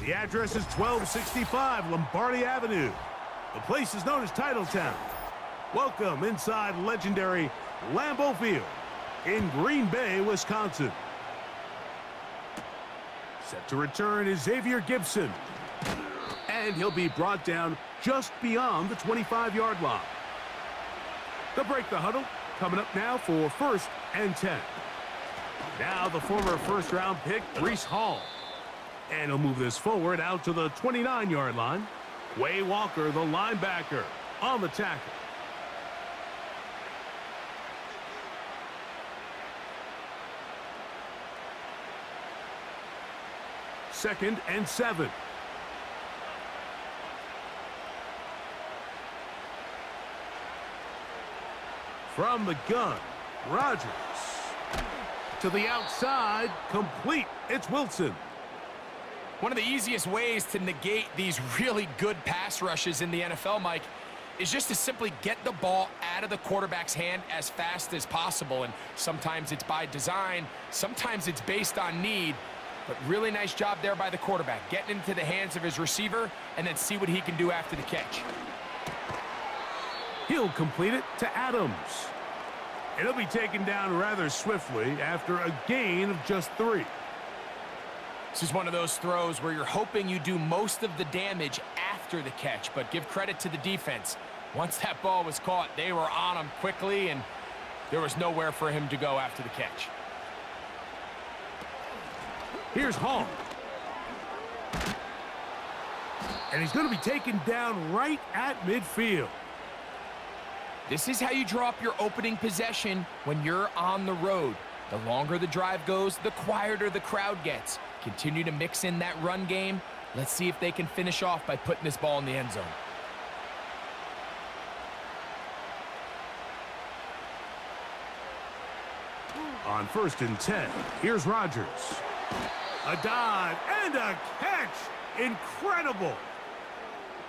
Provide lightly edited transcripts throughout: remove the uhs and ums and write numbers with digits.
The address is 1265 Lombardi Avenue. The place is known as Titletown. Welcome inside legendary Lambeau Field in Green Bay, Wisconsin. Set to return is Xavier Gibson. And he'll be brought down just beyond the 25-yard line. They'll break the huddle. Coming up now for 1st and 10. Now the former first-round pick, Breece Hall. And he'll move this forward out to the 29-yard line. Way Walker, the linebacker, on the tackle. Second and 7. From the gun, Rodgers. To the outside, complete. It's Wilson. One of the easiest ways to negate these really good pass rushes in the NFL, Mike, is just to simply get the ball out of the quarterback's hand as fast as possible. And sometimes it's by design, sometimes it's based on need. But really nice job there by the quarterback, getting into the hands of his receiver and then see what he can do after the catch. He'll complete it to Adams. It'll be taken down rather swiftly after a gain of just 3. This is one of those throws where you're hoping you do most of the damage after the catch, but give credit to the defense. Once that ball was caught, they were on him quickly, and there was nowhere for him to go after the catch. Here's Hall. And he's going to be taken down right at midfield. This is how you draw up your opening possession when you're on the road. The longer the drive goes, the quieter the crowd gets. Continue to mix in that run game. Let's see if they can finish off by putting this ball in the end zone. On 1st and 10, here's Rodgers. A dive and a catch. Incredible.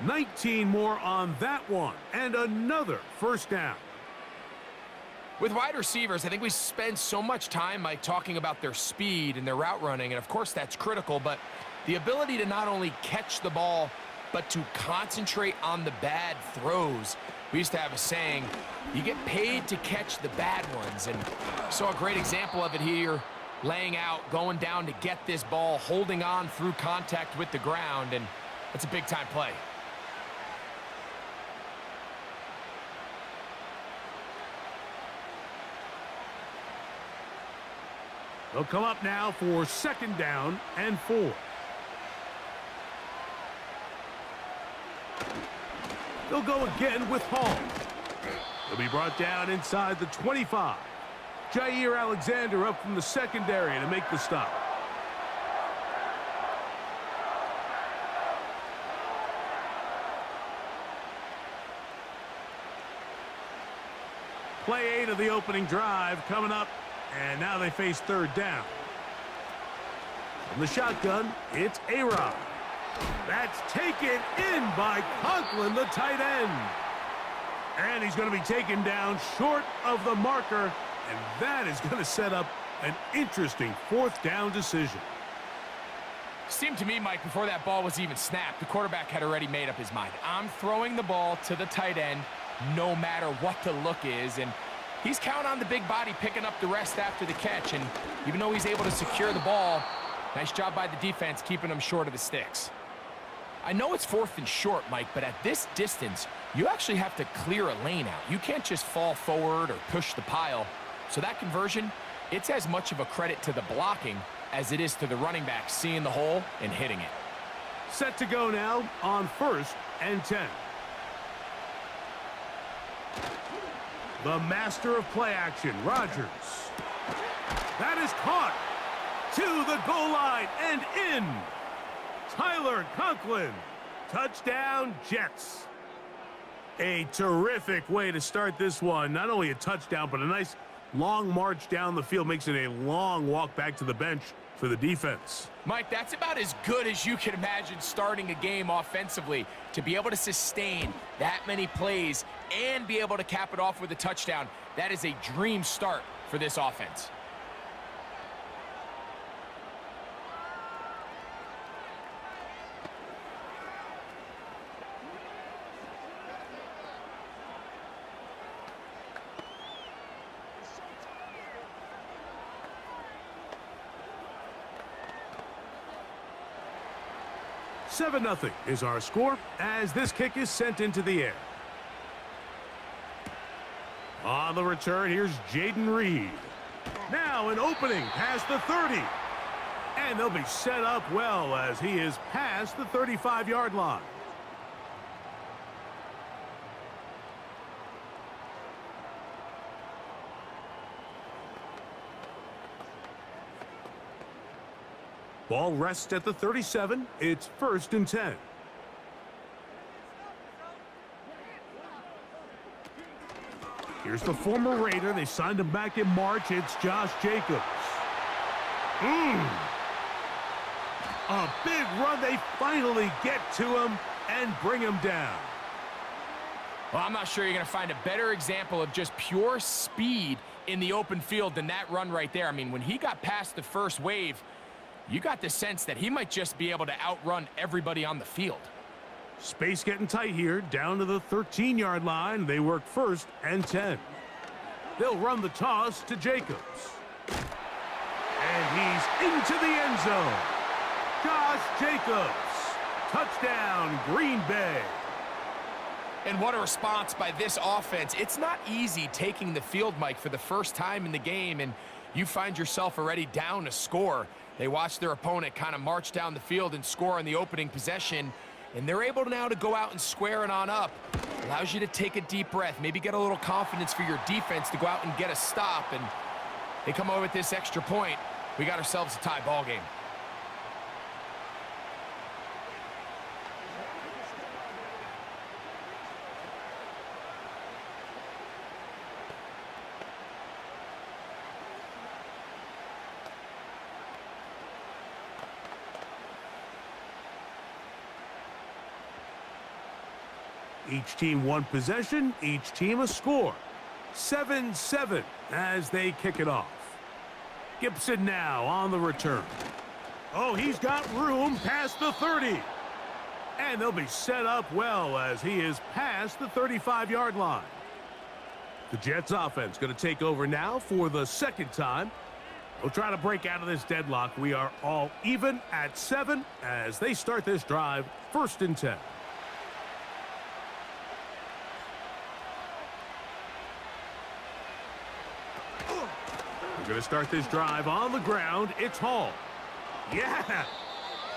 19 more on that one, and another first down. With wide receivers, I think we spend so much time, Mike, talking about their speed and their route running, and of course that's critical, but the ability to not only catch the ball, but to concentrate on the bad throws. We used to have a saying, you get paid to catch the bad ones, and saw a great example of it here, laying out, going down to get this ball, holding on through contact with the ground, and that's a big-time play. They'll come up now for 2nd down and 4. They'll go again with Hall. He'll be brought down inside the 25. Jair Alexander up from the secondary to make the stop. Play 8 of the opening drive coming up. And now they face 3rd down. From the shotgun, it's A-Rod. That's taken in by Conklin, the tight end. And he's going to be taken down short of the marker. And that is going to set up an interesting 4th down decision. Seemed to me, Mike, before that ball was even snapped, the quarterback had already made up his mind. I'm throwing the ball to the tight end no matter what the look is. And he's counting on the big body picking up the rest after the catch, and even though he's able to secure the ball, nice job by the defense keeping him short of the sticks. I know it's 4th and short, Mike, but at this distance, you actually have to clear a lane out. You can't just fall forward or push the pile. So that conversion, it's as much of a credit to the blocking as it is to the running back seeing the hole and hitting it. Set to go now on 1st and 10. The master of play action, Rodgers. That is caught to the goal line and in. Tyler Conklin. Touchdown, Jets. A terrific way to start this one. Not only a touchdown, but a nice long march down the field. Makes it a long walk back to the bench for the defense. Mike, that's about as good as you can imagine starting a game offensively. To be able to sustain that many plays and be able to cap it off with a touchdown, that is a dream start for this offense. 7-0 is our score as this kick is sent into the air. On the return, here's Jaden Reed. Now an opening past the 30. And they'll be set up well as he is past the 35-yard line. Ball rests at the 37. It's 1st and 10. Here's the former Raider. They signed him back in March. It's Josh Jacobs. A big run. They finally get to him and bring him down. Well, I'm not sure you're going to find a better example of just pure speed in the open field than that run right there. I mean, when he got past the first wave, you got the sense that he might just be able to outrun everybody on the field. Space getting tight here, down to the 13-yard line. They work 1st and 10. They'll run the toss to Jacobs. And he's into the end zone. Josh Jacobs. Touchdown, Green Bay. And what a response by this offense. It's not easy taking the field, Mike, for the first time in the game, and you find yourself already down a score. They watch their opponent kind of march down the field and score on the opening possession, and they're able now to go out and square it on up. Allows you to take a deep breath, maybe get a little confidence for your defense to go out and get a stop, and they come over with this extra point. We got ourselves a tie ball game. Each team one possession, each team a score. 7-7 as they kick it off. Gibson now on the return. Oh, he's got room past the 30. And they'll be set up well as he is past the 35-yard line. The Jets offense going to take over now for the second time. They'll try to break out of this deadlock. We are all even at 7 as they start this drive, 1st and 10. We're going to start this drive on the ground. It's Hall. Yeah!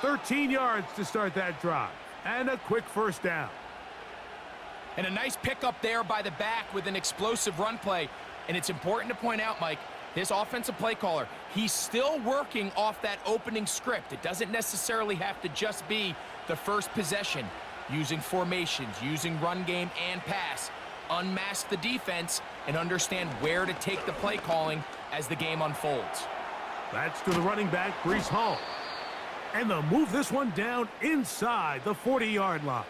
13 yards to start that drive. And a quick 1st down. And a nice pickup there by the back with an explosive run play. And it's important to point out, Mike, this offensive play caller, he's still working off that opening script. It doesn't necessarily have to just be the first possession. Using formations, using run game and pass. Unmask the defense and understand where to take the play calling as the game unfolds. That's to the running back, Breece Hall. And they'll move this one down inside the 40-yard line.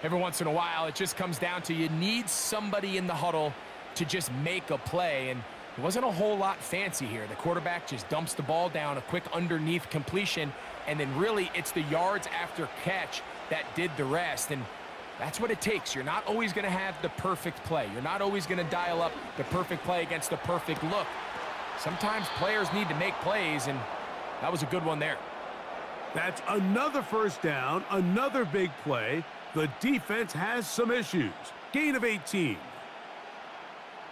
Every once in a while, it just comes down to you need somebody in the huddle to just make a play, and it wasn't a whole lot fancy here. The quarterback just dumps the ball down, a quick underneath completion, and then really it's the yards after catch that did the rest. And that's what it takes. You're not always going to have the perfect play. You're not always going to dial up the perfect play against the perfect look. Sometimes players need to make plays, and that was a good one there. That's another 1st down, another big play. The defense has some issues. Gain of 18.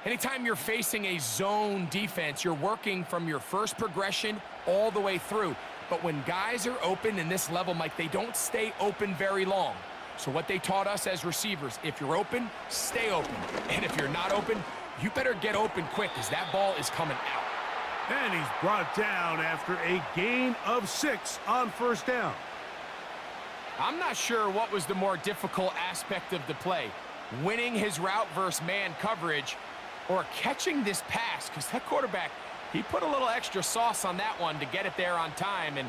Anytime you're facing a zone defense, you're working from your first progression all the way through. But when guys are open in this level, Mike, they don't stay open very long. So what they taught us as receivers, if you're open, stay open. And if you're not open, you better get open quick because that ball is coming out. And he's brought down after a gain of 6 on 1st down. I'm not sure what was the more difficult aspect of the play, winning his route versus man coverage or catching this pass, because that quarterback, he put a little extra sauce on that one to get it there on time, and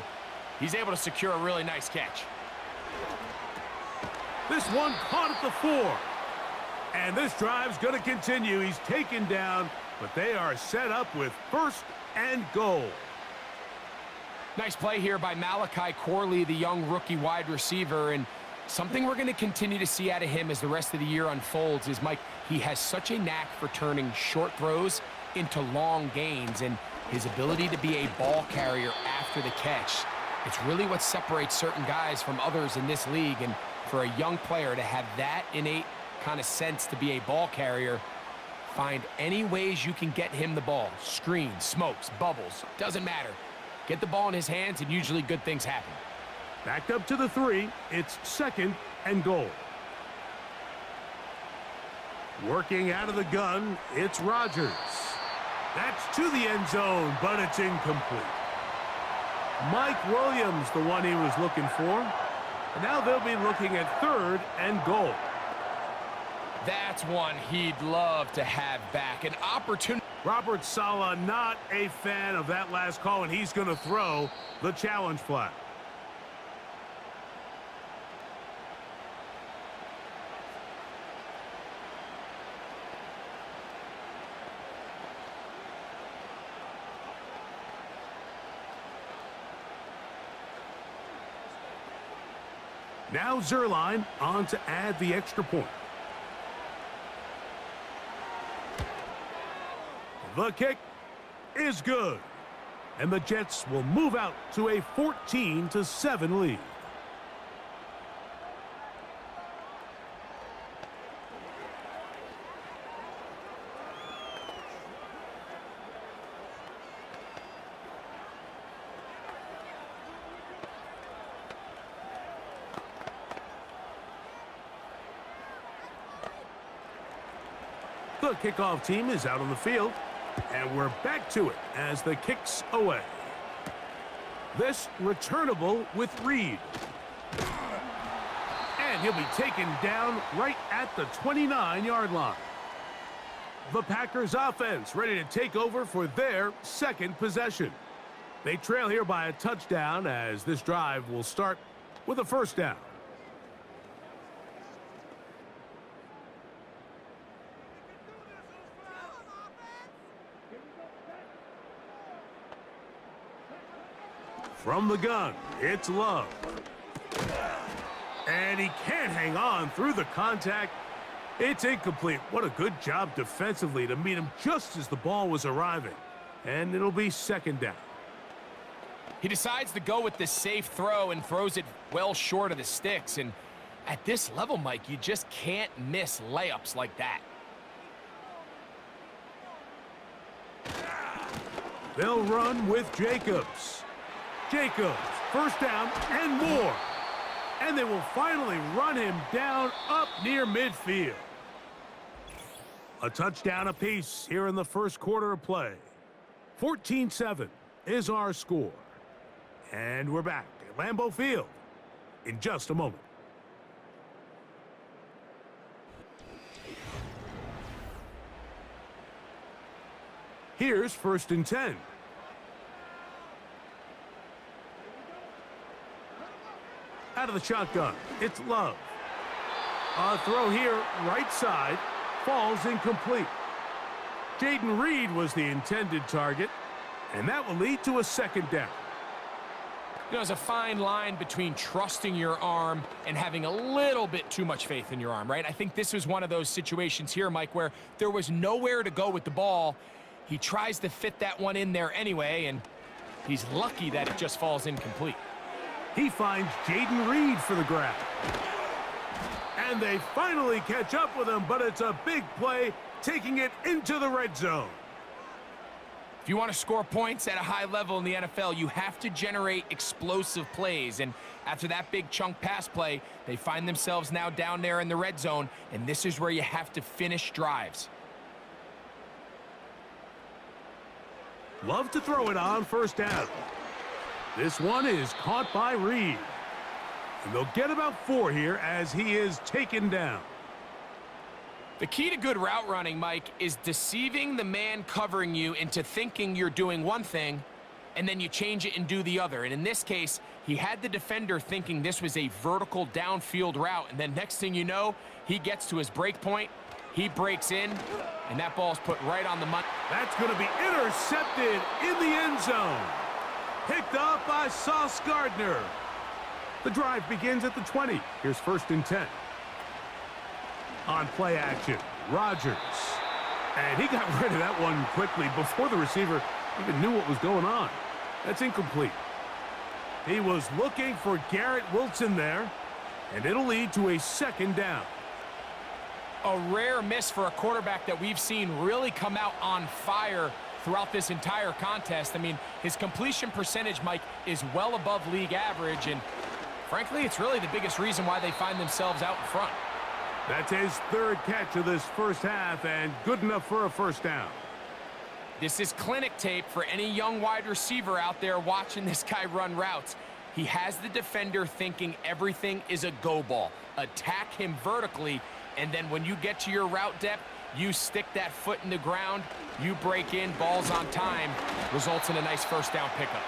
he's able to secure a really nice catch. This one caught at the 4. And this drive's going to continue. He's taken down, but they are set up with 1st and goal. Nice play here by Malachi Corley, the young rookie wide receiver, and something we're going to continue to see out of him as the rest of the year unfolds is, Mike, he has such a knack for turning short throws into long gains, and his ability to be a ball carrier after the catch It's really what separates certain guys from others in this league, and for a young player to have that innate kind of sense to be a ball carrier, find any ways you can get him the ball. Screens, smokes, bubbles, doesn't matter. Get the ball in his hands and usually good things happen. Backed up to the 3, it's 2nd and goal. Working out of the gun, it's Rodgers. That's to the end zone, but it's incomplete. Mike Williams, the one he was looking for. And now they'll be looking at 3rd and goal. That's one he'd love to have back. An opportunity. Robert Saleh not a fan of that last call, and he's going to throw the challenge flag. Now Zerline on to add the extra point. The kick is good. And the Jets will move out to a 14-7 lead. The kickoff team is out on the field. And we're back to it as the kick's away. This returnable with Reed. And he'll be taken down right at the 29-yard line. The Packers offense ready to take over for their 2nd possession. They trail here by a touchdown as this drive will start with a 1st down. From the gun, it's Love. And he can't hang on through the contact. It's incomplete. What a good job defensively to meet him just as the ball was arriving. And it'll be 2nd down. He decides to go with this safe throw and throws it well short of the sticks. And at this level, Mike, you just can't miss layups like that. They'll run with Jacobs. Jacobs, 1st down and more. And they will finally run him down up near midfield. A touchdown apiece here in the 1st quarter of play. 14-7 is our score. And we're back at Lambeau Field in just a moment. Here's 1st and 10. Out of the shotgun, it's Love. A throw here, right side, falls incomplete. Jaden Reed was the intended target, and that will lead to a 2nd down. You know, there's a fine line between trusting your arm and having a little bit too much faith in your arm, right? I think this was one of those situations here, Mike, where there was nowhere to go with the ball. He tries to fit that one in there anyway, and he's lucky that it just falls incomplete. He finds Jaden Reed for the grab. And they finally catch up with him, but it's a big play, taking it into the red zone. If you want to score points at a high level in the NFL, you have to generate explosive plays. And after that big chunk pass play, they find themselves now down there in the red zone, and this is where you have to finish drives. Love to throw it on 1st down. This one is caught by Reed. And they'll get about 4 here as he is taken down. The key to good route running, Mike, is deceiving the man covering you into thinking you're doing one thing, and then you change it and do the other. And in this case, he had the defender thinking this was a vertical downfield route, and then next thing you know, he gets to his break point, he breaks in, and that ball's put right on the money. That's going to be intercepted in the end zone. Picked up by Sauce Gardner. The drive begins at the 20. Here's 1st and 10. On play action, Rodgers. And he got rid of that one quickly before the receiver even knew what was going on. That's incomplete. He was looking for Garrett Wilson there, and it'll lead to a second down. A rare miss for a quarterback that we've seen really come out on fire throughout this entire contest. I mean, his completion percentage, Mike, is well above league average, and frankly, it's really the biggest reason why they find themselves out in front. That's his third catch of this first half, and good enough for a first down. This is clinic tape for any young wide receiver out there watching this guy run routes. He has the defender thinking everything is a go ball. Attack him vertically, and then when you get to your route depth, you stick that foot in the ground, you break in, balls on time, results in a nice first down pickup.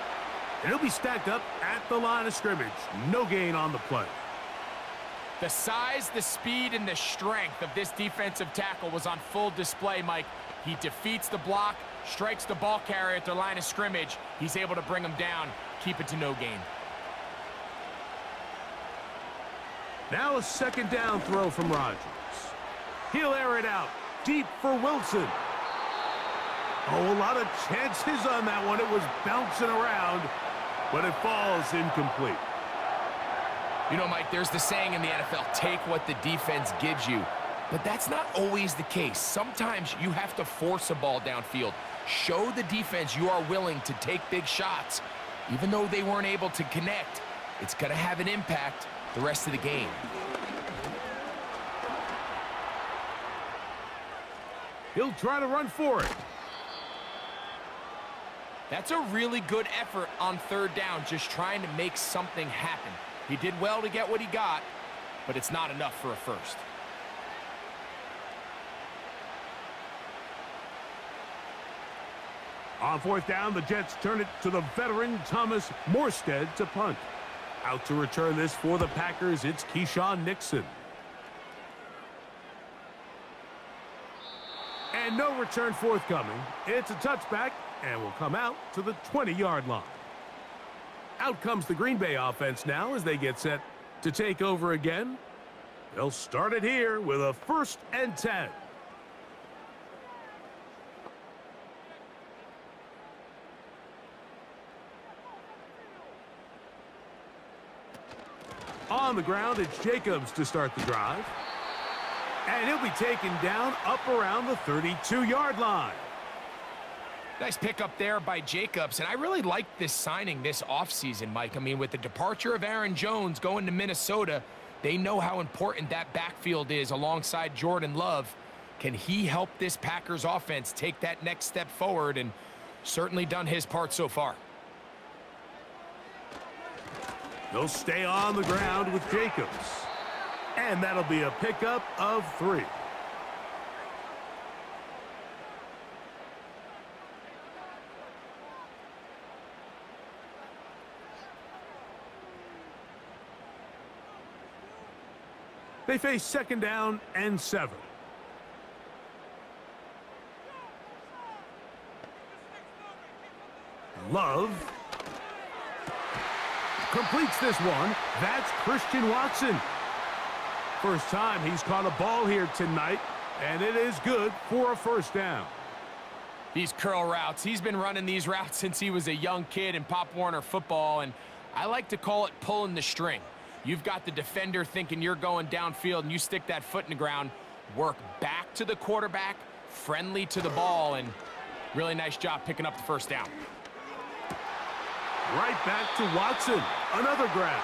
And he'll be stacked up at the line of scrimmage. No gain on the play. The size, the speed, and the strength of this defensive tackle was on full display, Mike. He defeats the block, strikes the ball carrier at their line of scrimmage. He's able to bring him down, keep it to no gain. Now a second down throw from Rodgers. He'll air it out deep for Wilson. Oh, a lot of chances on that one. It was bouncing around, but it falls incomplete. You know, Mike, there's the saying in the NFL, take what the defense gives you. But that's not always the case. Sometimes you have to force a ball downfield. Show the defense you are willing to take big shots. Even though they weren't able to connect, it's going to have an impact the rest of the game. He'll try to run for it. That's a really good effort on third down, just trying to make something happen. He did well to get what he got, but it's not enough for a first. On fourth down, the Jets turn it to the veteran Thomas Morstead to punt. Out to return this for the Packers, it's Keyshawn Nixon. And no return forthcoming. It's a touchback and will come out to the 20-yard line. Out comes the Green Bay offense now as they get set to take over again. They'll start it here with a 1st and 10. On the ground, it's Jacobs to start the drive. And he'll be taken down up around the 32-yard line. Nice pickup there by Jacobs, and I really like this signing this offseason, Mike. I mean, with the departure of Aaron Jones going to Minnesota, they know how important that backfield is alongside Jordan Love. Can he help this Packers offense take that next step forward? And certainly done his part so far. They'll stay on the ground with Jacobs. And that'll be a pickup of 3. They face 2nd down and 7. Love completes this one. That's Christian Watson. First time he's caught a ball here tonight, and it is good for a 1st down. These curl routes, he's been running these routes since he was a young kid in Pop Warner football, and I like to call it pulling the string. You've got the defender thinking you're going downfield, and you stick that foot in the ground, work back to the quarterback, friendly to the ball, and really nice job picking up the 1st down. Right back to Watson. Another grab.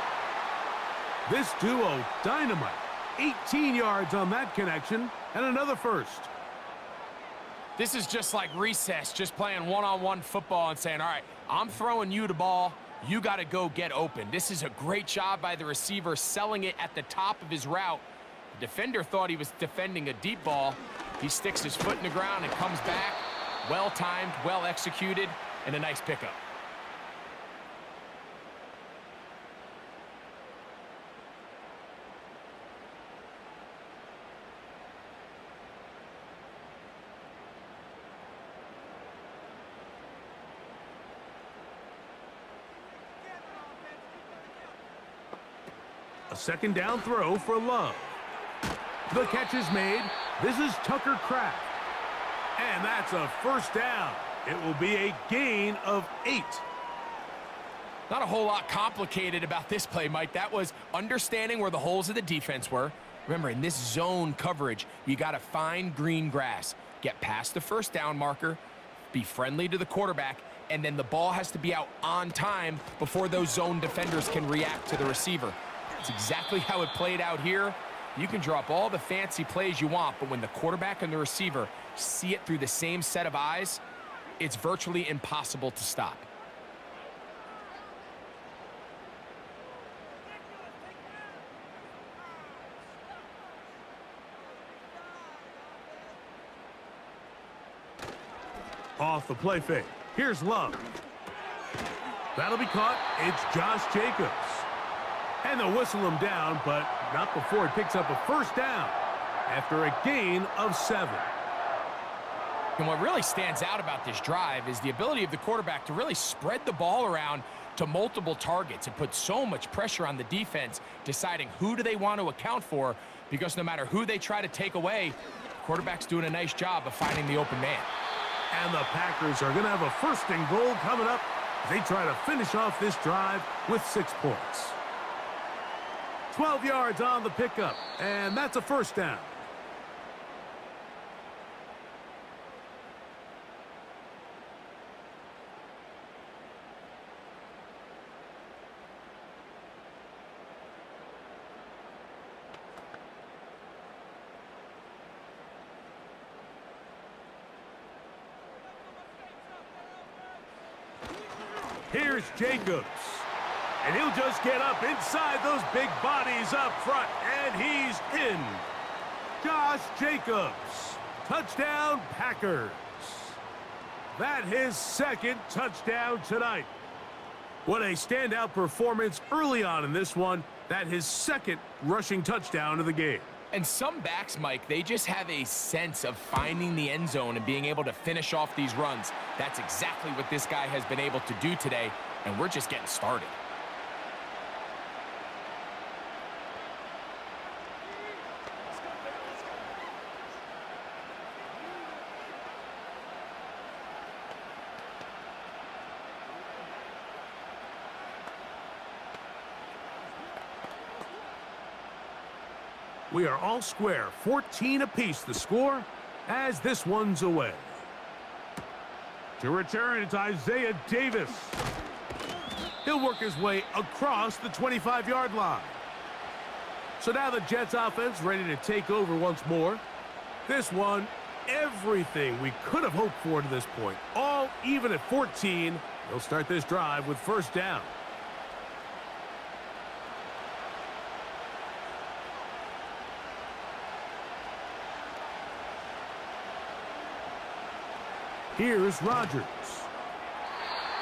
This duo, dynamite. 18 yards on that connection, and another 1st. This is just like recess, just playing one-on-one football and saying, all right, I'm throwing you the ball. You got to go get open. This is a great job by the receiver selling it at the top of his route. The defender thought he was defending a deep ball. He sticks his foot in the ground and comes back. Well-timed, well-executed, and a nice pickup. A 2nd down throw for Love. The catch is made. This is Tucker Kraft. And that's a 1st down. It will be a gain of 8. Not a whole lot complicated about this play, Mike. That was understanding where the holes of the defense were. Remember, in this zone coverage, you got to find green grass, get past the first down marker, be friendly to the quarterback, and then the ball has to be out on time before those zone defenders can react to the receiver. That's exactly how it played out here. You can drop all the fancy plays you want, but when the quarterback and the receiver see it through the same set of eyes, it's virtually impossible to stop. Off the play fake. Here's Love. That'll be caught. It's Josh Jacobs. And they'll whistle him down, but not before he picks up a first down after a gain of 7. And what really stands out about this drive is the ability of the quarterback to really spread the ball around to multiple targets and put so much pressure on the defense, deciding who do they want to account for, because no matter who they try to take away, the quarterback's doing a nice job of finding the open man. And the Packers are going to have a 1st and goal coming up as they try to finish off this drive with 6 points. 12 yards on the pickup, and that's a first down. Here's Jacobs. And he'll just get up inside those big bodies up front. And he's in. Josh Jacobs. Touchdown, Packers. That his 2nd touchdown tonight. What a standout performance early on in this one. That his 2nd rushing touchdown of the game. And some backs, Mike, they just have a sense of finding the end zone and being able to finish off these runs. That's exactly what this guy has been able to do today, and we're just getting started. We are all square, 14 apiece the score as this one's away. To return, it's Isaiah Davis. He'll work his way across the 25-yard line. So now the Jets offense ready to take over once more. This one, everything we could have hoped for to this point. All even at 14. They'll start this drive with 1st down. Here's Rodgers.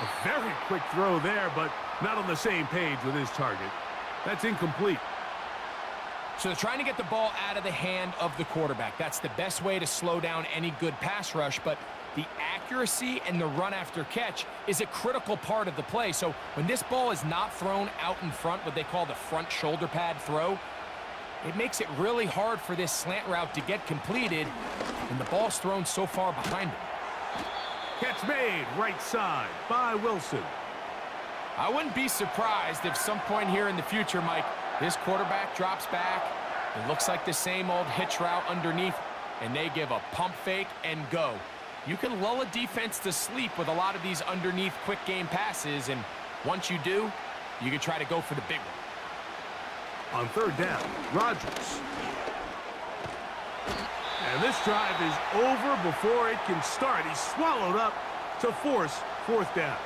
A very quick throw there, but not on the same page with his target. That's incomplete. So they're trying to get the ball out of the hand of the quarterback. That's the best way to slow down any good pass rush, but the accuracy and the run after catch is a critical part of the play. So when this ball is not thrown out in front, what they call the front shoulder pad throw, it makes it really hard for this slant route to get completed, and the ball's thrown so far behind him. Catch made right side by Wilson. I wouldn't be surprised if some point here in the future, Mike, this quarterback drops back. It looks like the same old hitch route underneath, and they give a pump fake and go. You can lull a defense to sleep with a lot of these underneath quick game passes, and once you do, you can try to go for the big one. On 3rd down, Rodgers. And this drive is over before it can start. He's swallowed up to force 4th down.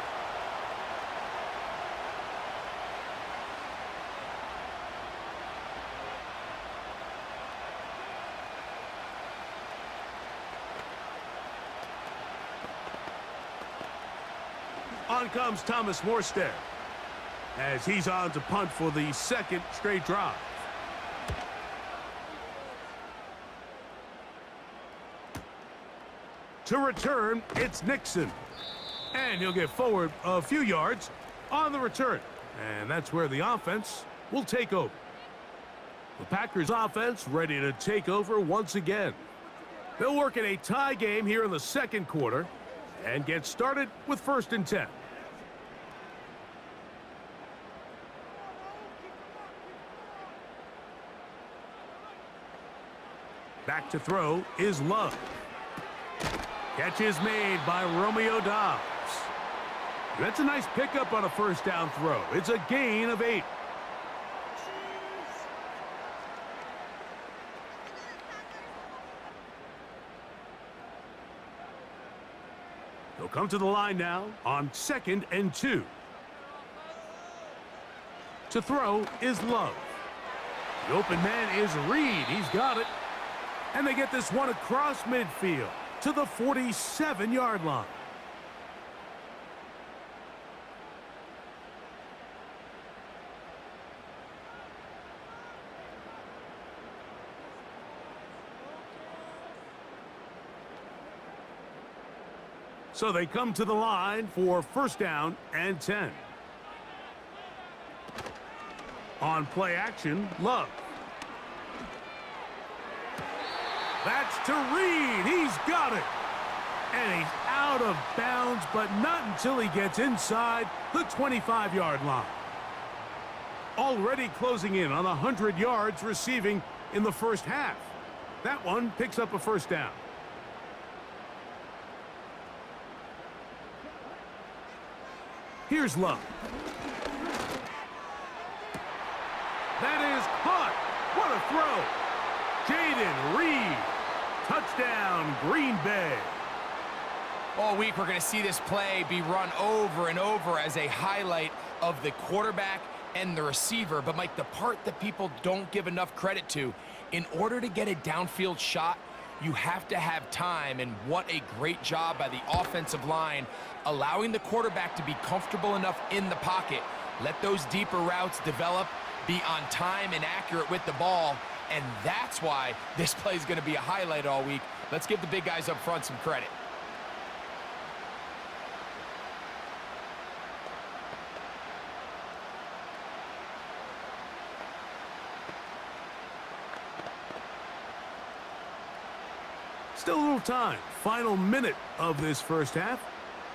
On comes Thomas Morstead as he's on to punt for the 2nd straight drive. To return, it's Nixon. And he'll get forward a few yards on the return. And that's where the offense will take over. The Packers offense ready to take over once again. They'll work in a tie game here in the 2nd quarter and get started with 1st and 10. Back to throw is Love. Catch is made by Romeo Dobbs. That's a nice pickup on a first down throw. It's a gain of 8. They'll come to the line now on 2nd and 2. To throw is Love. The open man is Reed. He's got it. And they get this one across midfield to the 47-yard line. So they come to the line for first down and 10. On play action, Love. That's to Reed. He's got it. And he's out of bounds, but not until he gets inside the 25-yard line. Already closing in on 100 yards receiving in the first half. That one picks up a first down. Here's Love. That is caught. What a throw. Jaden Reed. Touchdown, Green Bay. All week, we're going to see this play be run over and over as a highlight of the quarterback and the receiver. But, Mike, the part that people don't give enough credit to, in order to get a downfield shot, you have to have time, and what a great job by the offensive line, allowing the quarterback to be comfortable enough in the pocket, let those deeper routes develop, be on time and accurate with the ball, and that's why this play is going to be a highlight all week. Let's give the big guys up front some credit. Still a little time. Final minute of this first half.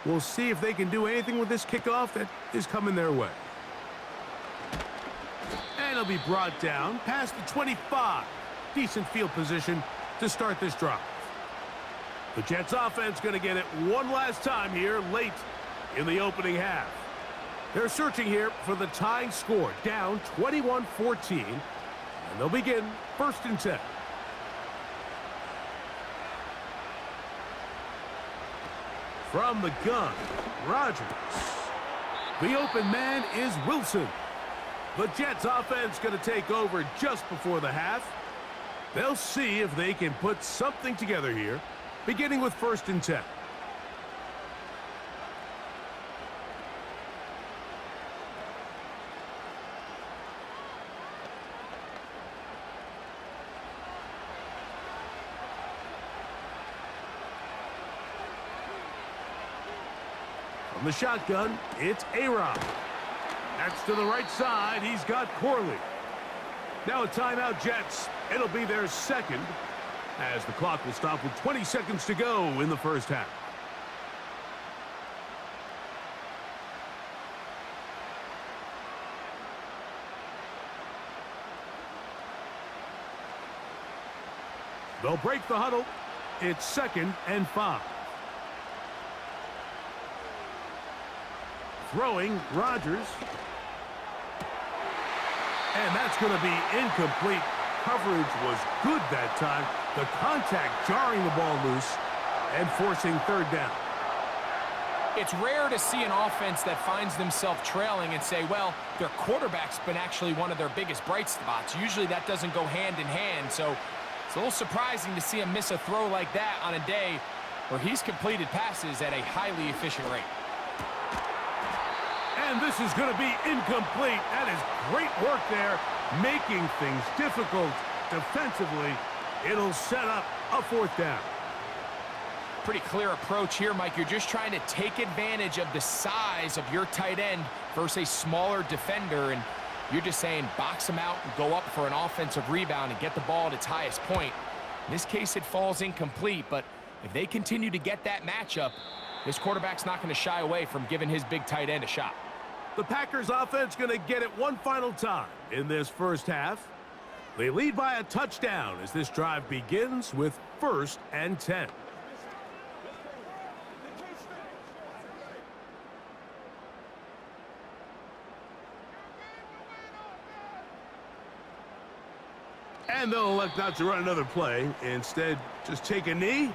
We'll see if they can do anything with this kickoff that is coming their way. And it'll be brought down past the 25. Decent field position to start this drive. The Jets offense going to get it one last time here late in the opening half. They're searching here for the tying score, down 21-14. And they'll begin 1st and 10. From the gun, Rodgers. The open man is Wilson. The Jets offense going to take over just before the half. They'll see if they can put something together here, beginning with 1st and 10. From the shotgun, it's A-Rod. That's to the right side. He's got Corley. Now a timeout, Jets. It'll be their second, as the clock will stop with 20 seconds to go in the first half. They'll break the huddle. It's 2nd and 5. Throwing, Rodgers. And that's going to be incomplete. Coverage was good that time. The contact jarring the ball loose and forcing 3rd down. It's rare to see an offense that finds themselves trailing and say, well, their quarterback's been actually one of their biggest bright spots. Usually that doesn't go hand in hand, so it's a little surprising to see him miss a throw like that on a day where he's completed passes at a highly efficient rate. And this is going to be incomplete. That is great work there, making things difficult defensively. It'll set up a 4th down. Pretty clear approach here, Mike. You're just trying to take advantage of the size of your tight end versus a smaller defender, and you're just saying box him out and go up for an offensive rebound and get the ball at its highest point. In this case, it falls incomplete, but if they continue to get that matchup, this quarterback's not going to shy away from giving his big tight end a shot. The Packers offense going to get it one final time in this first half. They lead by a touchdown as this drive begins with 1st and 10. And they'll elect not to run another play. Instead, just take a knee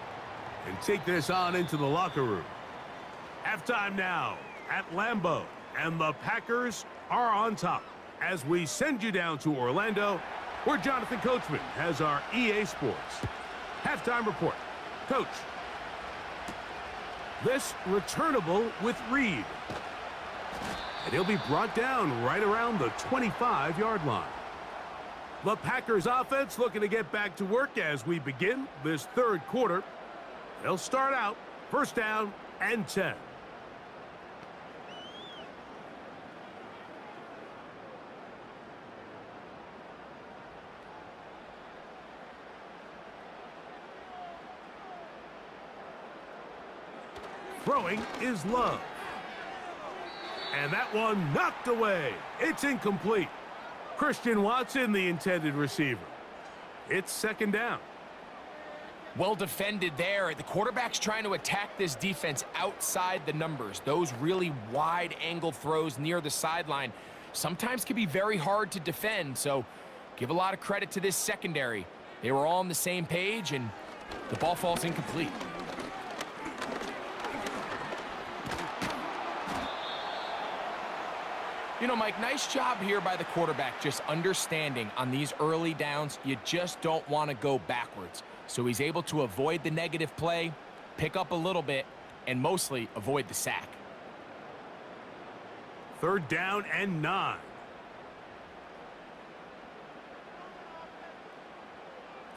and take this on into the locker room. Halftime now at Lambeau, and the Packers are on top as we send you down to Orlando, where Jonathan Coachman has our EA Sports halftime report. Coach, this returnable with Reed, and he'll be brought down right around the 25-yard line. The Packers offense looking to get back to work as we begin this 3rd quarter. They'll start out 1st down and 10. Throwing is Love. And that one knocked away. It's incomplete. Christian Watson, the intended receiver. It's 2nd down. Well defended there. The quarterback's trying to attack this defense outside the numbers. Those really wide angle throws near the sideline sometimes can be very hard to defend, so give a lot of credit to this secondary. They were all on the same page, and the ball falls incomplete. You know, Mike, nice job here by the quarterback, just understanding on these early downs, you just don't want to go backwards. So he's able to avoid the negative play, pick up a little bit, and mostly avoid the sack. 3rd down and 9.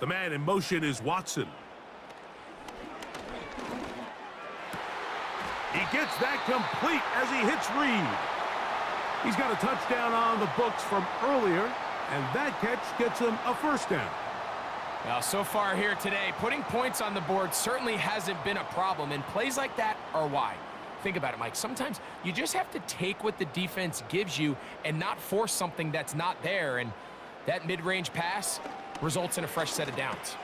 The man in motion is Watson. He gets that complete as he hits Reed. He's got a touchdown on the books from earlier, and that catch gets him a 1st down. Now, so far here today, putting points on the board certainly hasn't been a problem, and plays like that are why. Think about it, Mike. Sometimes you just have to take what the defense gives you and not force something that's not there, and that mid-range pass results in a fresh set of downs.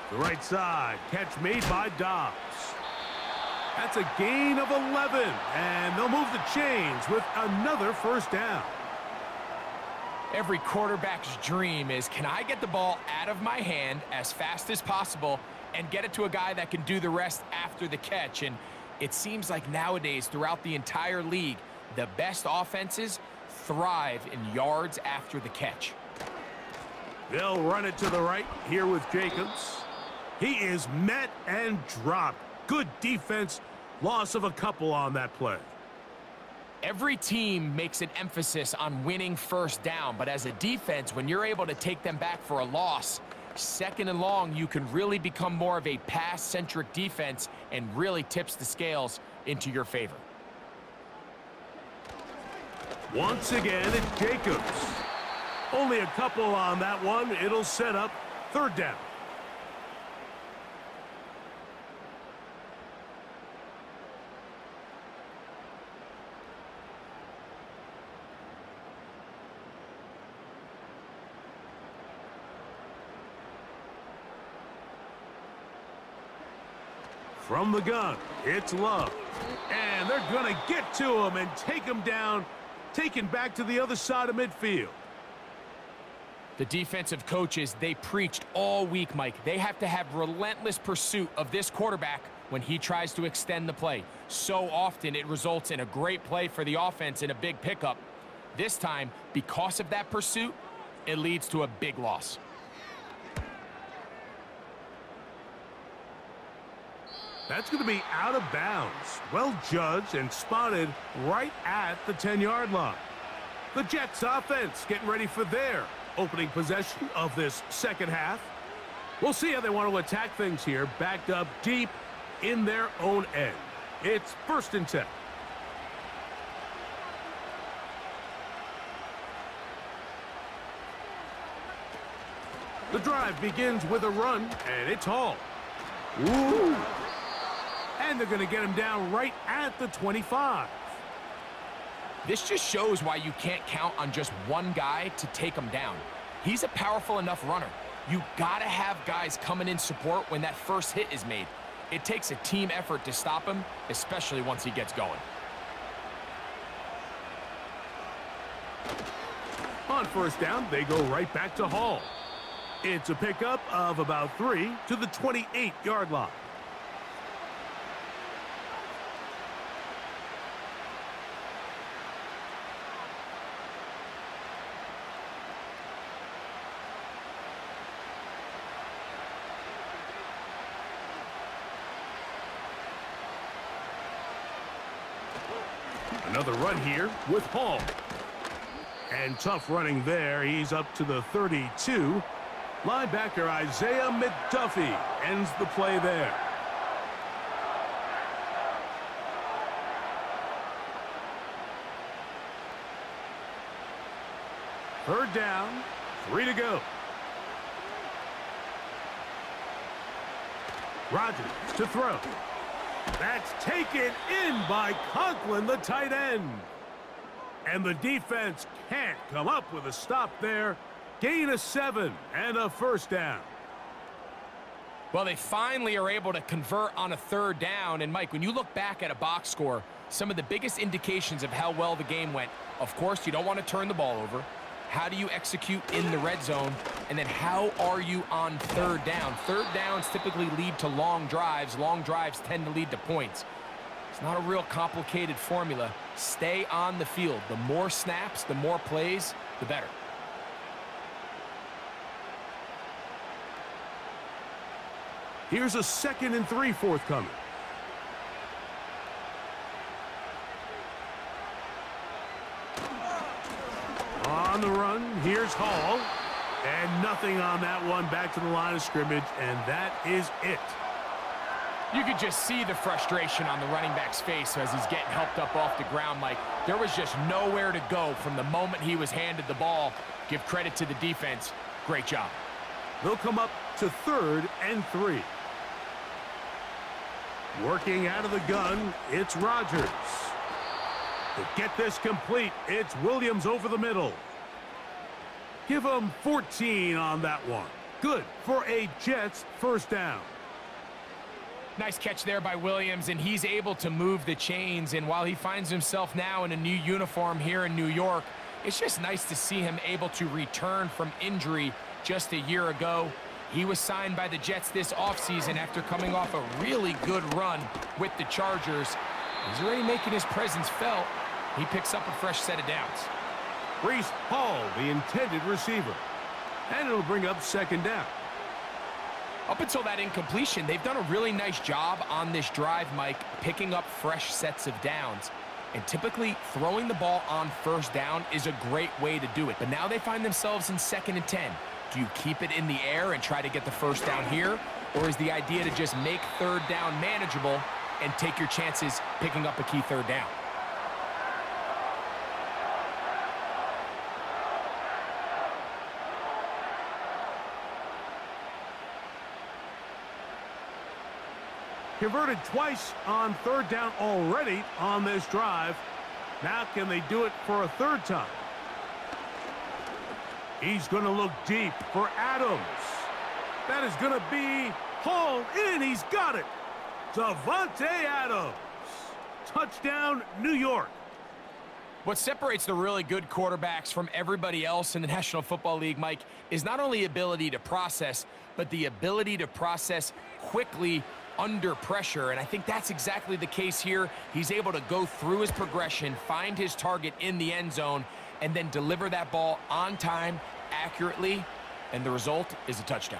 The right side, catch made by Dobbs. That's a gain of 11, and they'll move the chains with another 1st down. Every quarterback's dream is, can I get the ball out of my hand as fast as possible and get it to a guy that can do the rest after the catch? And it seems like nowadays, throughout the entire league, the best offenses thrive in yards after the catch. They'll run it to the right here with Jacobs. He is met and dropped. Good defense, loss of a couple on that play. Every team makes an emphasis on winning 1st down, but as a defense, when you're able to take them back for a loss, 2nd and long, you can really become more of a pass-centric defense and really tips the scales into your favor. Once again, it's Jacobs. Only a couple on that one. It'll set up 3rd down. From the gun, it's Love. And they're going to get to him and take him down, taken back to the other side of midfield. The defensive coaches, they preached all week, Mike. They have to have relentless pursuit of this quarterback when he tries to extend the play. So often it results in a great play for the offense and a big pickup. This time, because of that pursuit, it leads to a big loss. That's going to be out of bounds. Well judged and spotted right at the 10-yard line. The Jets offense getting ready for their opening possession of this 2nd half. We'll see how they want to attack things here, backed up deep in their own end. It's 1st and 10. The drive begins with a run, and it's Hall. Ooh. And they're going to get him down right at the 25. This just shows why you can't count on just one guy to take him down. He's a powerful enough runner. You gotta have guys coming in support when that first hit is made. It takes a team effort to stop him, especially once he gets going. On first down, they go right back to Hall. It's a pickup of about 3 to the 28-yard line. Another run here with Hall. And tough running there. He's up to the 32. Linebacker Isaiah McDuffie ends the play there. Third down, 3 to go. Rodgers to throw. That's taken in by Conklin, the tight end. And the defense can't come up with a stop there. Gain of 7 and a first down. Well, they finally are able to convert on a third down. And, Mike, when you look back at a box score, some of the biggest indications of how well the game went, of course, you don't want to turn the ball over. How do you execute in the red zone? And then how are you on third down? Third downs typically lead to long drives. Long drives tend to lead to points. It's not a real complicated formula. Stay on the field. The more snaps, the more plays, the better. Here's a 2nd and 3 forthcoming. On the run, here's Hall. And nothing on that one, back to the line of scrimmage, and that is it. You could just see the frustration on the running back's face as he's getting helped up off the ground, Mike. There was just nowhere to go from the moment he was handed the ball. Give credit to the defense. Great job. They'll come up to 3rd and 3. Working out of the gun, it's Rodgers. To get this complete, it's Williams over the middle. Give him 14 on that one. Good for a Jets first down. Nice catch there by Williams, and he's able to move the chains. And while he finds himself now in a new uniform here in New York, it's just nice to see him able to return from injury just a year ago. He was signed by the Jets this offseason after coming off a really good run with the Chargers. He's already making his presence felt. He picks up a fresh set of downs. Breece Hall, the intended receiver. And it'll bring up 2nd down. Up until that incompletion, they've done a really nice job on this drive, Mike, picking up fresh sets of downs. And typically, throwing the ball on first down is a great way to do it. But now they find themselves in 2nd and 10. Do you keep it in the air and try to get the first down here? Or is the idea to just make third down manageable and take your chances picking up a key third down? Converted twice on 3rd down already on this drive. Now can they do it for a 3rd time? He's going to look deep for Adams. That is going to be hauled in. He's got it. Davante Adams. Touchdown, New York. What separates the really good quarterbacks from everybody else in the National Football League, Mike, is not only ability to process, but the ability to process quickly under pressure. And I think that's exactly the case here. He's able to go through his progression, find his target in the end zone, and then deliver that ball on time, accurately, and the result is a touchdown.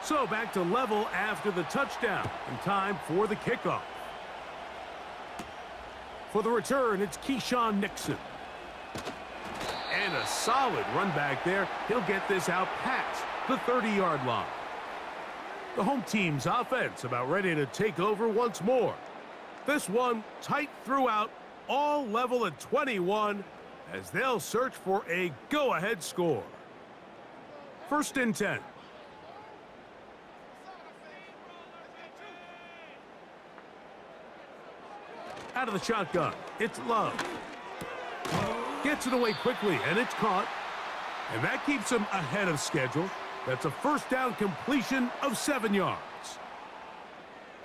So back to level after the touchdown, and time for the kickoff. For the return, it's Keyshawn Nixon. And a solid run back there. He'll get this out past the 30-yard line. The home team's offense about ready to take over once more. This one tight throughout, all level at 21, as they'll search for a go-ahead score. 1st and 10. Out of the shotgun, it's Love. Gets it away quickly, and it's caught. And that keeps him ahead of schedule. That's a 1st down completion of 7 yards.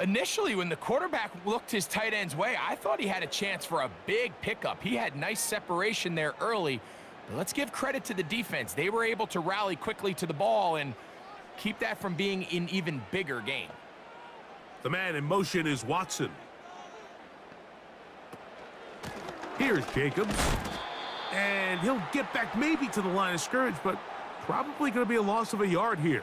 Initially, when the quarterback looked his tight end's way, I thought he had a chance for a big pickup. He had nice separation there early. But let's give credit to the defense. They were able to rally quickly to the ball and keep that from being an even bigger gain. The man in motion is Watson. Here's Jacobs. And he'll get back maybe to the line of scrimmage, but probably going to be a loss of a yard here.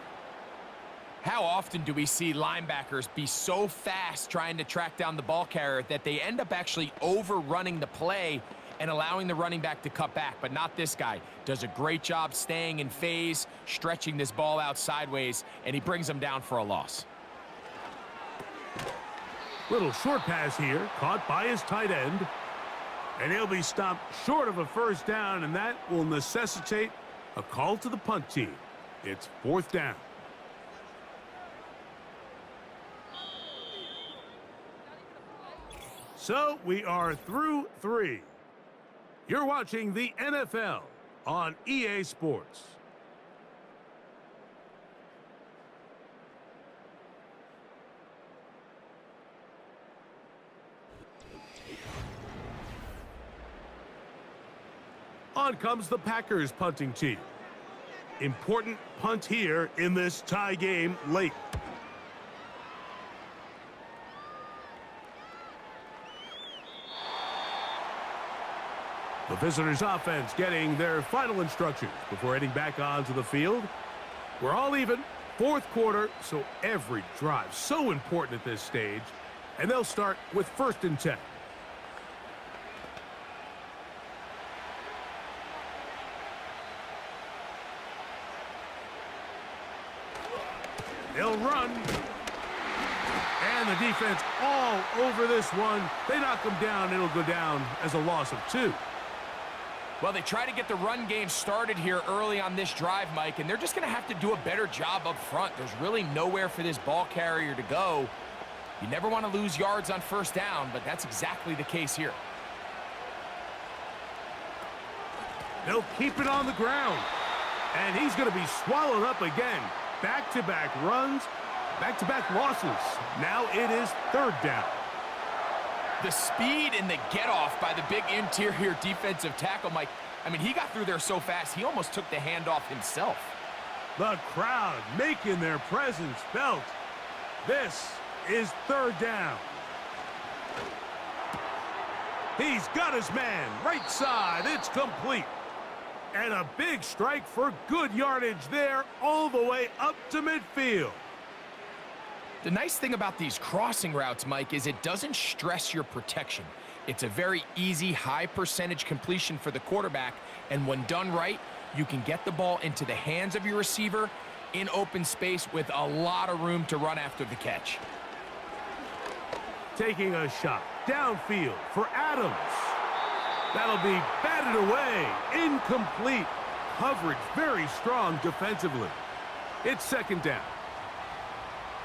How often do we see linebackers be so fast trying to track down the ball carrier that they end up actually overrunning the play and allowing the running back to cut back? But not this guy. Does a great job staying in phase, stretching this ball out sideways, and he brings them down for a loss. Little short pass here, caught by his tight end. And he'll be stopped short of a 1st down, and that will necessitate a call to the punt team. It's 4th down. So we are through 3. You're watching the NFL on EA Sports. On comes the Packers punting team. Important punt here in this tie game late. The visitors' offense getting their final instructions before heading back onto the field. We're all even, 4th quarter, so every drive so important at this stage. And they'll start with 1st and 10. They'll run. And the defense all over this one. They knock them down. It'll go down as a loss of 2. Well, they try to get the run game started here early on this drive, Mike, and they're just going to have to do a better job up front. There's really nowhere for this ball carrier to go. You never want to lose yards on 1st down, but that's exactly the case here. They'll keep it on the ground. And he's going to be swallowed up again. Back-to-back runs, back-to-back losses. Now it is 3rd down. The speed and the get-off by the big interior defensive tackle, Mike. I mean, he got through there so fast, he almost took the handoff himself. The crowd making their presence felt. This is 3rd down. He's got his man, right side, it's complete. And a big strike for good yardage there all the way up to midfield. The nice thing about these crossing routes, Mike, is it doesn't stress your protection. It's a very easy, high percentage completion for the quarterback, and when done right, you can get the ball into the hands of your receiver in open space with a lot of room to run after the catch. Taking a shot downfield for Adams. That'll be batted away. Incomplete. Coverage very strong defensively. It's 2nd down.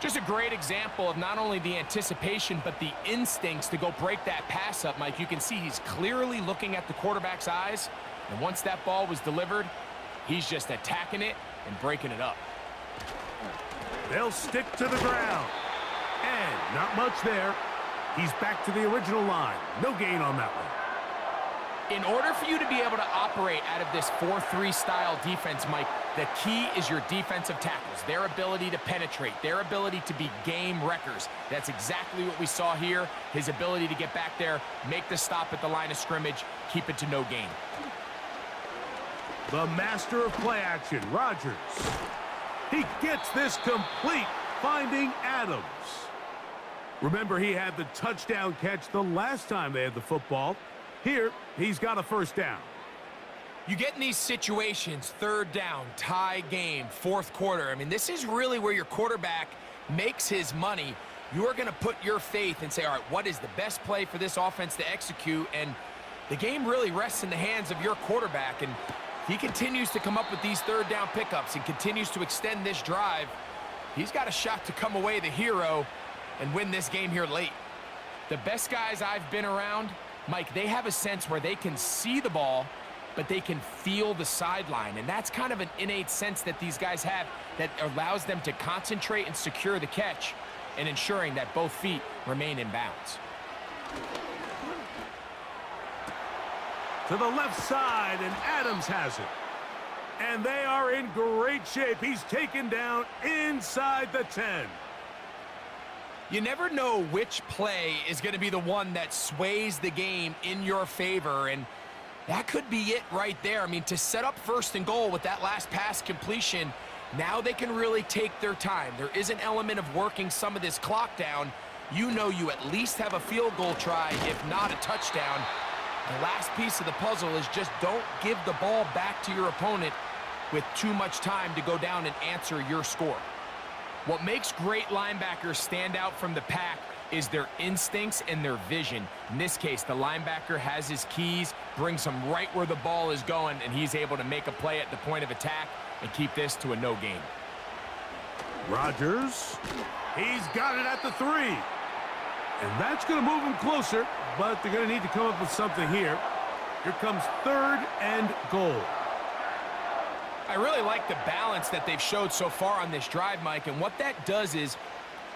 Just a great example of not only the anticipation, but the instincts to go break that pass up, Mike. You can see he's clearly looking at the quarterback's eyes, and once that ball was delivered, he's just attacking it and breaking it up. They'll stick to the ground. And not much there. He's back to the original line. No gain on that one. In order for you to be able to operate out of this 4-3 style defense, Mike, the key is your defensive tackles, their ability to penetrate, their ability to be game wreckers. That's exactly what we saw here, his ability to get back there, make the stop at the line of scrimmage, keep it to no gain. The master of play action, Rodgers. He gets this complete, finding Adams. Remember, he had the touchdown catch the last time they had the football. Here, he's got a 1st down. You get in these situations, 3rd down, tie game, 4th quarter. I mean, this is really where your quarterback makes his money. You are going to put your faith and say, all right, what is the best play for this offense to execute? And The game really rests in the hands of your quarterback, and he continues to come up with these third down pickups and continues to extend this drive. He's got a shot to come away the hero and win this game here late. The best guys I've been around, Mike, they have a sense where they can see the ball, but they can feel the sideline. And that's kind of an innate sense that these guys have that allows them to concentrate and secure the catch and ensuring that both feet remain in bounds. To the left side, and Adams has it. And they are in great shape. He's taken down inside the 10. You never know which play is going to be the one that sways the game in your favor, and that could be it right there. I mean, to set up 1st and goal with that last pass completion, now they can really take their time. There is an element of working some of this clock down. You know you at least have a field goal try, if not a touchdown. The last piece of the puzzle is just don't give the ball back to your opponent with too much time to go down and answer your score. What makes great linebackers stand out from the pack is their instincts and their vision. In this case, the linebacker has his keys, brings him right where the ball is going, and he's able to make a play at the point of attack and keep this to a no gain. Rodgers, he's got it at the 3. And that's going to move him closer, but they're going to need to come up with something here. Here comes 3rd and goal. I really like the balance that they've showed so far on this drive, Mike, and what that does is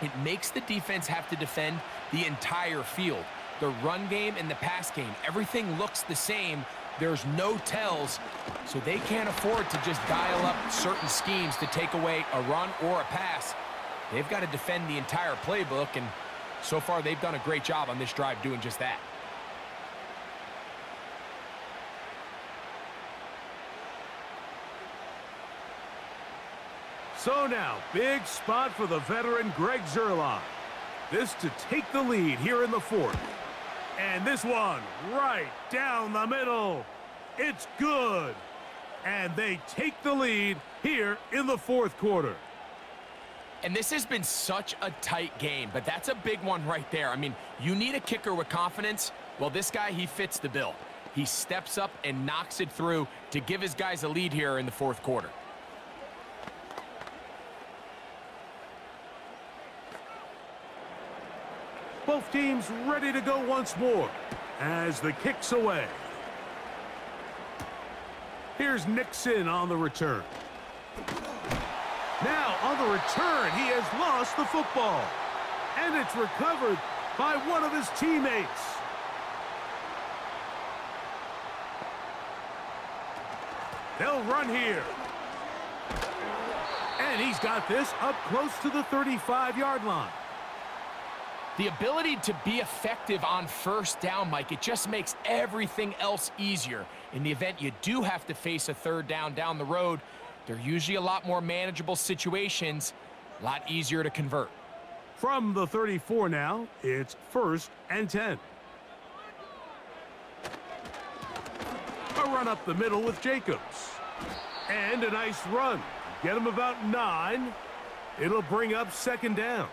it makes the defense have to defend the entire field. The run game and the pass game, everything looks the same. There's no tells, so they can't afford to just dial up certain schemes to take away a run or a pass. They've got to defend the entire playbook, and so far they've done a great job on this drive doing just that. So now, big spot for the veteran Greg Zuerlein. This to take the lead here in the 4th. And this one right down the middle. It's good. And they take the lead here in the 4th quarter. And this has been such a tight game, but that's a big one right there. I mean, you need a kicker with confidence. Well, this guy, he fits the bill. He steps up and knocks it through to give his guys a lead here in the 4th quarter. Both teams ready to go once more as the kick's away. Here's Nixon on the return. Now on the return, he has lost the football. And it's recovered by one of his teammates. They'll run here. And he's got this up close to the 35-yard line. The ability to be effective on 1st down, Mike, it just makes everything else easier. In the event you do have to face a 3rd down the road, they're usually a lot more manageable situations, a lot easier to convert. From the 34 now, it's 1st and 10. A run up the middle with Jacobs. And a nice run. Get him about 9. It'll bring up 2nd down.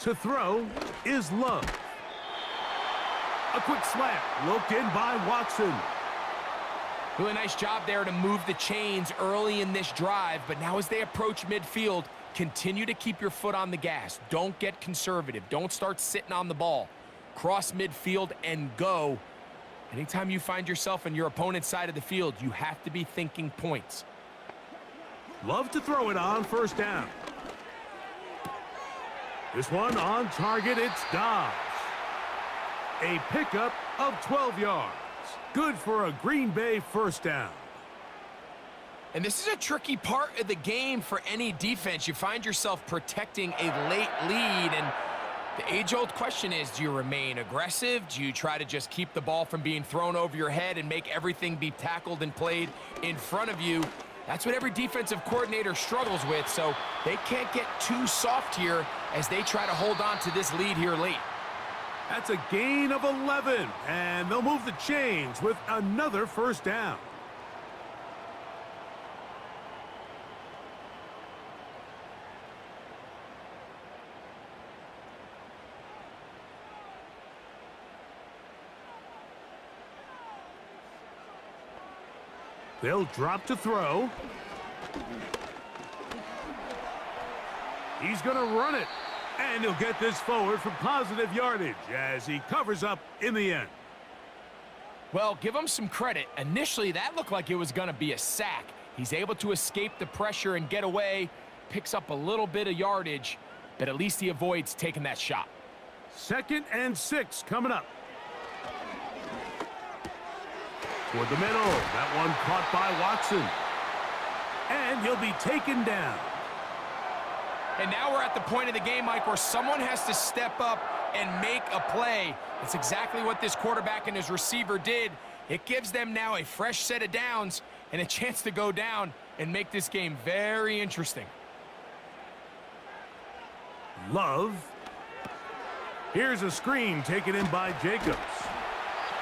To throw is Love. A quick slant, looked in by Watson. Really nice job there to move the chains early in this drive, but now as they approach midfield, continue to keep your foot on the gas. Don't get conservative. Don't start sitting on the ball. Cross midfield and go. Anytime you find yourself on your opponent's side of the field, you have to be thinking points. Love to throw it on 1st down. This one on target, it's Dobbs. A pickup of 12 yards. Good for a Green Bay 1st down. And this is a tricky part of the game for any defense. You find yourself protecting a late lead, and the age-old question is, do you remain aggressive? Do you try to just keep the ball from being thrown over your head and make everything be tackled and played in front of you? That's what every defensive coordinator struggles with, so they can't get too soft here as they try to hold on to this lead here late. That's a gain of 11, and they'll move the chains with another first down. They'll drop to throw. He's going to run it. And he'll get this forward for positive yardage as he covers up in the end. Well, give him some credit. Initially, that looked like it was going to be a sack. He's able to escape the pressure and get away, picks up a little bit of yardage, but at least he avoids taking that shot. 2nd and 6 coming up. Toward the middle. That one caught by Watson. And he'll be taken down. And now we're at the point of the game, Mike, where someone has to step up and make a play. It's exactly what this quarterback and his receiver did. It gives them now a fresh set of downs and a chance to go down and make this game very interesting. Love. Here's a screen taken in by Jacobs.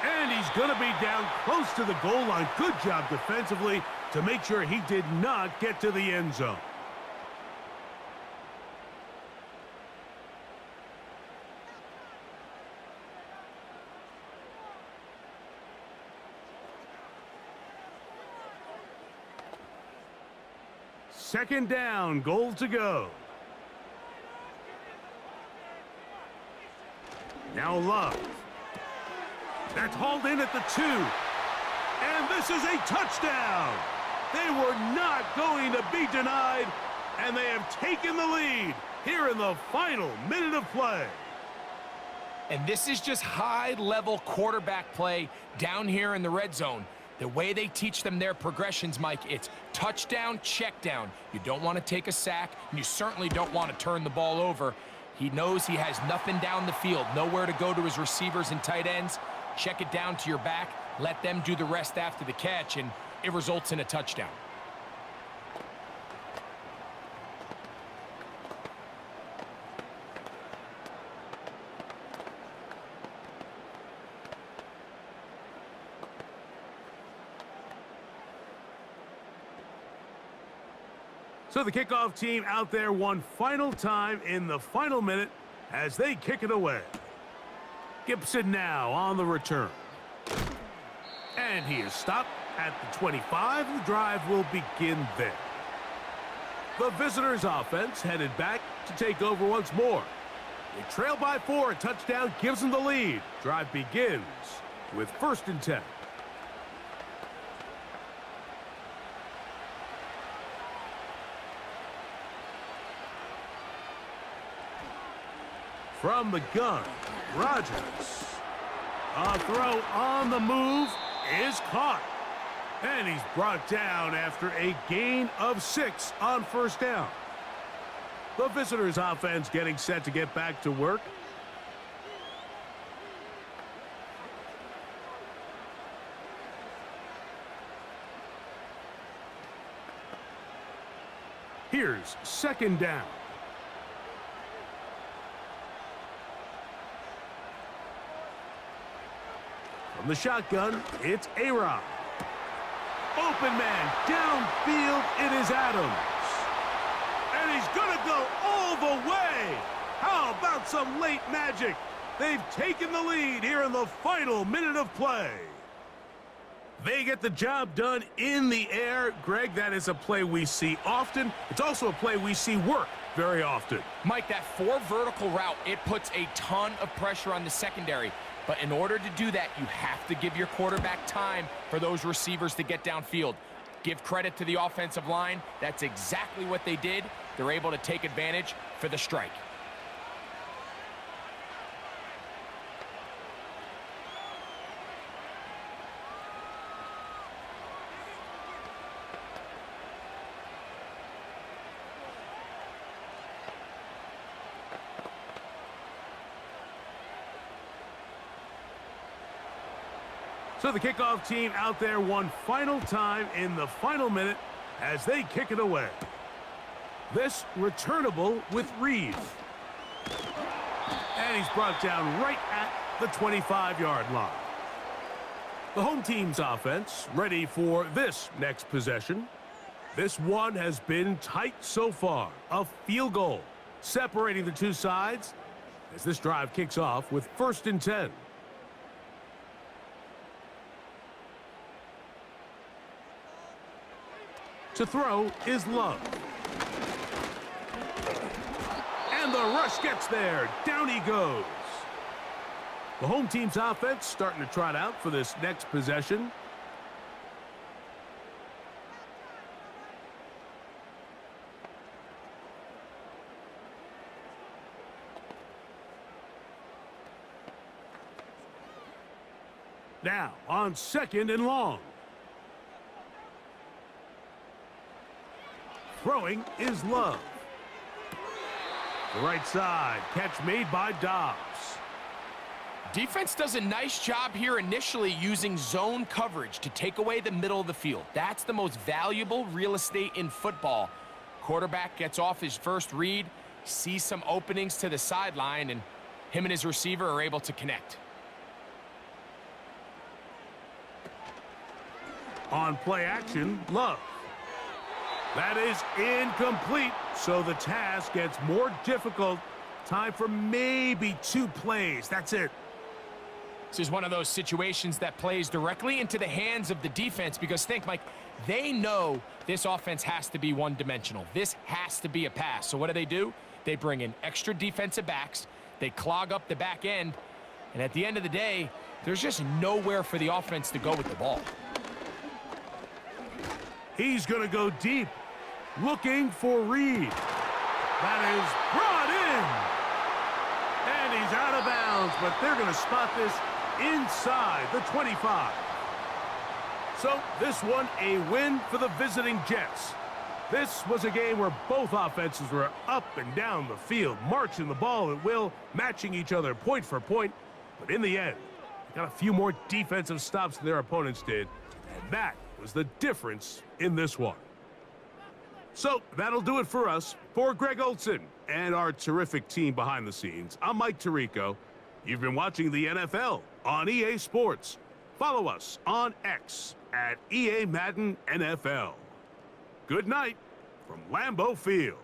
And he's going to be down close to the goal line. Good job defensively to make sure he did not get to the end zone. Second down, goal to go. Now Love. That's hauled in at the 2. And this is a touchdown. They were not going to be denied, and they have taken the lead here in the final minute of play. And this is just high-level quarterback play down here in the red zone. The way they teach them their progressions, Mike, it's touchdown, check down. You don't want to take a sack, and you certainly don't want to turn the ball over. He knows he has nothing down the field, nowhere to go to his receivers and tight ends. Check it down to your back, let them do the rest after the catch, and it results in a touchdown. So the kickoff team out there one final time in the final minute as they kick it away. Gibson now on the return. And he is stopped at the 25. The drive will begin there. The visitors' offense headed back to take over once more. They trail by 4. A touchdown gives them the lead. Drive begins with 1st and 10. From the gun, Rodgers. A throw on the move is caught. And he's brought down after a gain of 6 on 1st down. The visitors' offense getting set to get back to work. Here's 2nd down. From the shotgun, it's A-Rod. Open man, downfield, it is Adams. And he's going to go all the way. How about some late magic? They've taken the lead here in the final minute of play. They get the job done in the air. Greg, that is a play we see often. It's also a play we see work very often. Mike, that 4 vertical route, it puts a ton of pressure on the secondary. But in order to do that, you have to give your quarterback time for those receivers to get downfield. Give credit to the offensive line. That's exactly what they did. They're able to take advantage for the strike. So the kickoff team out there one final time in the final minute as they kick it away. This returnable with Reed. And he's brought down right at the 25-yard line. The home team's offense ready for this next possession. This one has been tight so far. A field goal separating the two sides as this drive kicks off with 1st and 10. To throw is Love. And the rush gets there. Down he goes. The home team's offense starting to trot out for this next possession. Now on 2nd and long. Throwing is Love. The right side, catch made by Dobbs. Defense does a nice job here initially using zone coverage to take away the middle of the field. That's the most valuable real estate in football. Quarterback gets off his first read, sees some openings to the sideline, and him and his receiver are able to connect. On play action, Love. That is incomplete, so the task gets more difficult. Time for maybe 2 plays. That's it. This is one of those situations that plays directly into the hands of the defense because think, Mike, they know this offense has to be one-dimensional. This has to be a pass. So what do? They bring in extra defensive backs. They clog up the back end. And at the end of the day, there's just nowhere for the offense to go with the ball. He's going to go deep, looking for Reed. That is brought in. And he's out of bounds, but they're going to spot this inside the 25. So this one a win for the visiting Jets. This was a game where both offenses were up and down the field, marching the ball at will, matching each other point for point. But in the end, they got a few more defensive stops than their opponents did, and that was the difference in this one. So that'll do it for us. For Greg Olson and our terrific team behind the scenes, I'm Mike Tirico. You've been watching the NFL on EA Sports. Follow us on X at EA Madden NFL. Good night from Lambeau Field.